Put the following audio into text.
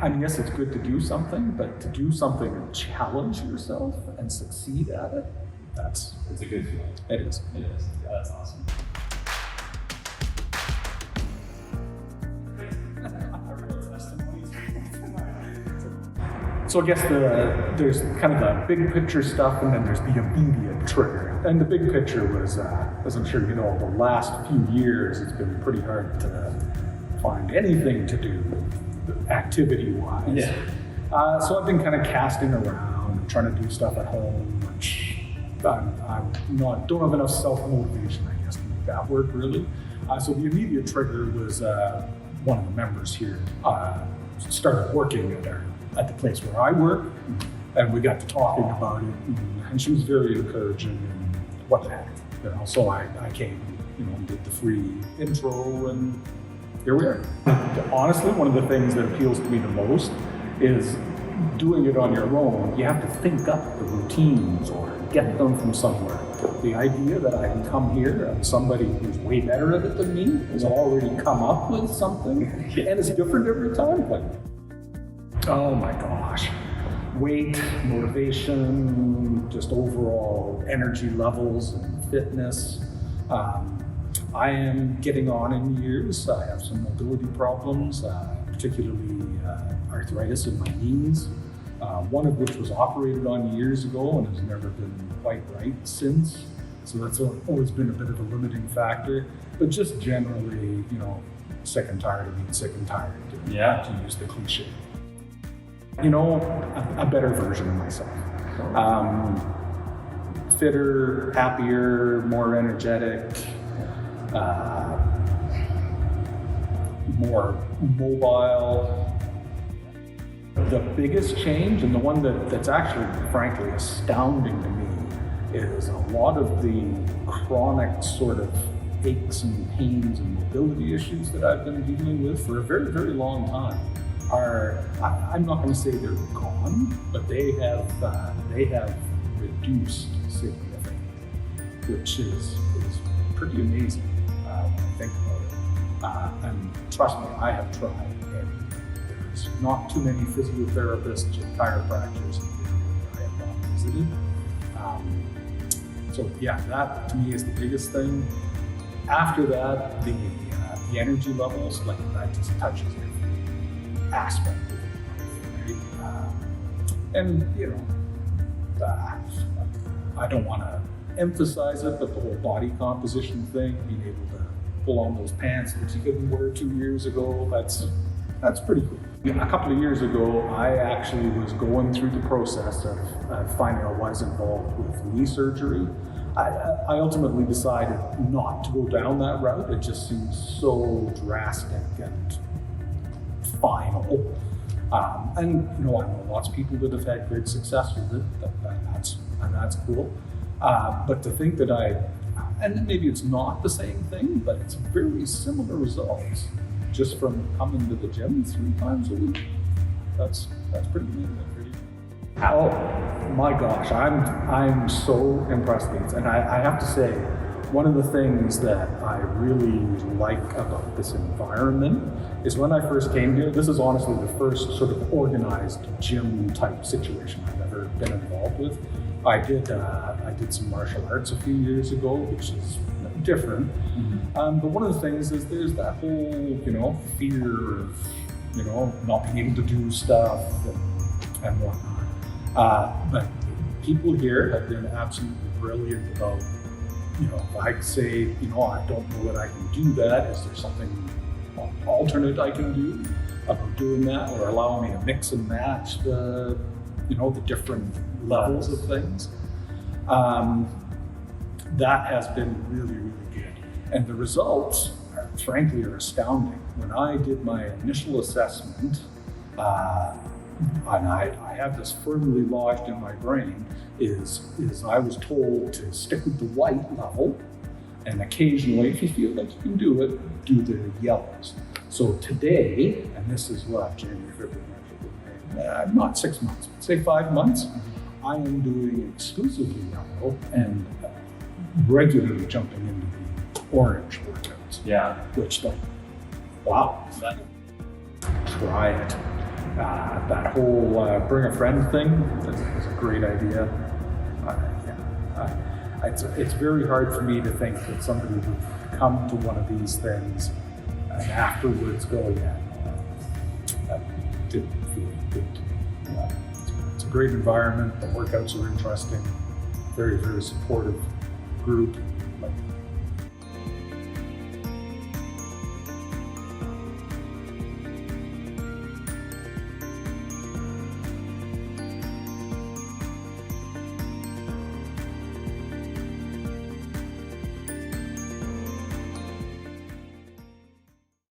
I mean, yes, it's good to do something, but to do something and challenge yourself and succeed at it, it's a good feeling. It is. It is. Yeah, that's awesome. So I guess there's kind of the big picture stuff, and then there's the immediate trigger. And the big picture was, as I'm sure you know, the last few years it's been pretty hard to find anything to do activity-wise. Yeah. So I've been kind of casting around and trying to do stuff at home, which don't have enough self-motivation, I guess, to make that work really. So the immediate trigger was one of the members here started working at the place where I work, and we got to talking about it, and she was very encouraging, and what the heck, you know. So I came, you know, and did the free intro, and here we are. Honestly, one of the things that appeals to me the most is doing it on your own. You have to think up the routines or get them from somewhere. The idea that I can come here and somebody who's way better at it than me has already come up with something, and it's different every time. Like, oh my gosh. Weight, motivation, just overall energy levels and fitness. I am getting on in years. I have some mobility problems, particularly arthritis in my knees, one of which was operated on years ago and has never been quite right since. So that's always been a bit of a limiting factor. But just generally, you know, sick and tired of being sick and tired, to use the cliche. You know, a better version of myself. Fitter, happier, more energetic, more mobile. The biggest change, and the one that's actually frankly astounding to me, is a lot of the chronic sort of aches and pains and mobility issues that I've been dealing with for a very, very long time I'm not going to say they're gone, but they have reduced significantly, which is pretty amazing when I think about it. And trust me, I have tried. There's not too many physiotherapists and chiropractors in the area I have not visited. So yeah, that to me is the biggest thing. After that, the energy levels, like that just touches every aspect of it, right? And you know, I don't want to emphasize it, but the whole body composition thing, being able to pull on those pants that you couldn't wear 2 years ago, that's pretty cool. A couple of years ago, I actually was going through the process of finding I was involved with knee surgery. I ultimately decided not to go down that route. It just seems so drastic and final. And you know, I know lots of people that have had great success with it. That's cool. But to think that and maybe it's not the same thing, but it's very similar results just from coming to the gym 3 times a week. That's pretty amazing. Oh my gosh, I'm so impressed with these. And I have to say, one of the things that I really like about this environment is when I first came here, this is honestly the first sort of organized gym type situation I've ever been involved with. I did some martial arts a few years ago, which is different. Mm-hmm. But one of the things is there's that whole, you know, fear of, you know, not being able to do stuff and whatnot. But people here have been absolutely brilliant about, you know, if I say, you know, I don't know that I can do that, is there something alternate I can do about doing that, or allow me to mix and match the, you know, the different levels of things. That has been really, really good. And the results, frankly, are astounding. When I did my initial assessment, and I have this firmly lodged in my brain, is I was told to stick with the white level, and occasionally, if you feel like you can do it, do the yellows. So today, and this is what, January, February, March, not 6 months, say 5 months, I am doing exclusively yellow and regularly jumping into the orange workouts. Yeah. Which, like, wow, try it. That whole bring a friend thing is a great idea. It's very hard for me to think that somebody would come to one of these things and afterwards go, yeah, that didn't feel good to me. It's a great environment. The workouts are interesting. Very, very supportive group. Like